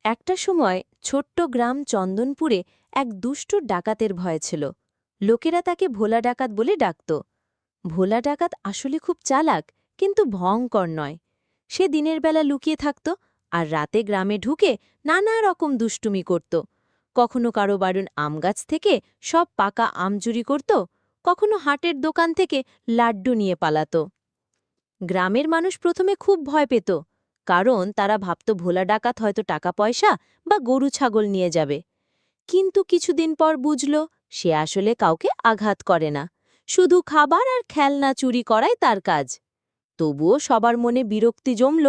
একটা সময় ছোট্ট গ্রাম চন্দনপুরে এক দুষ্ট ডাকাতের ভয় ছিল। লোকেরা তাকে ভোলা ডাকাত বলে ডাকত। ভোলা ডাকাত আসলে খুব চালাক, কিন্তু ভয়ঙ্কর নয়। সে দিনের বেলা লুকিয়ে থাকত আর রাতে গ্রামে ঢুকে নানা রকম দুষ্টুমি করত। কখনো কারো বাড়ির আম গাছ থেকে সব পাকা আম চুরি করত, কখনো হাটের দোকান থেকে লাড্ডু নিয়ে পালাত। গ্রামের মানুষ প্রথমে খুব ভয় পেত, কারণ তারা ভাবত ভোলা ডাকাত হয়তো টাকা পয়সা বা গরু ছাগল নিয়ে যাবে। কিন্তু কিছুদিন পর বুঝল সে আসলে কাউকে আঘাত করে না, শুধু খাবার আর খেলনা চুরি করাই তার কাজ। তবুও সবার মনে বিরক্তি জমল,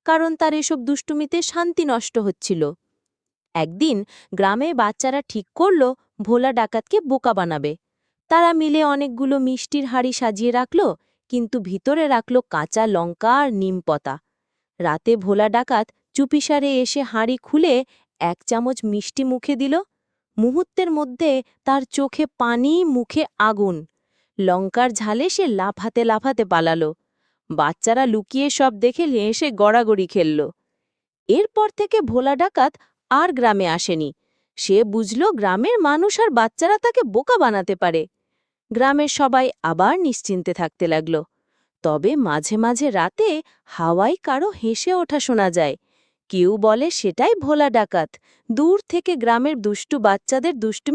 কারণ তার এসব দুষ্টুমিতে শান্তি নষ্ট হচ্ছিল। একদিন গ্রামে বাচ্চারা ঠিক করল ভোলা ডাকাতকে বোকা বানাবে। তারা মিলে অনেকগুলো মিষ্টির হাড়ি সাজিয়ে রাখল, কিন্তু ভিতরে রাখল কাঁচা লঙ্কা আর নিমপাতা। রাতে ভোলা ডাকাত চুপিসারে এসে হাঁড়ি খুলে 1 চামচ মিষ্টি মুখে দিল। মুহূর্তের মধ্যে তার চোখে পানি, মুখে আগুন। লঙ্কার ঝালে সে লাফাতে লাফাতে পালালো। বাচ্চারা লুকিয়ে সব দেখে হেসে গড়াগড়ি খেলল। এরপর থেকে ভোলা ডাকাত আর গ্রামে আসেনি। সে বুঝল গ্রামের মানুষ আর বাচ্চারা তাকে বোকা বানাতে পারে। গ্রামের সবাই আবার নিশ্চিন্তে থাকতে লাগল। তবে মাঝে মাঝে রাতে হাওয়ায় কারো হেসে ওঠা শোনা যায়। কেউ বলে সেটাই ভোলা ডাকাত দূর থেকে গ্রামের দুষ্টু বাচ্চাদের দুষ্টুমি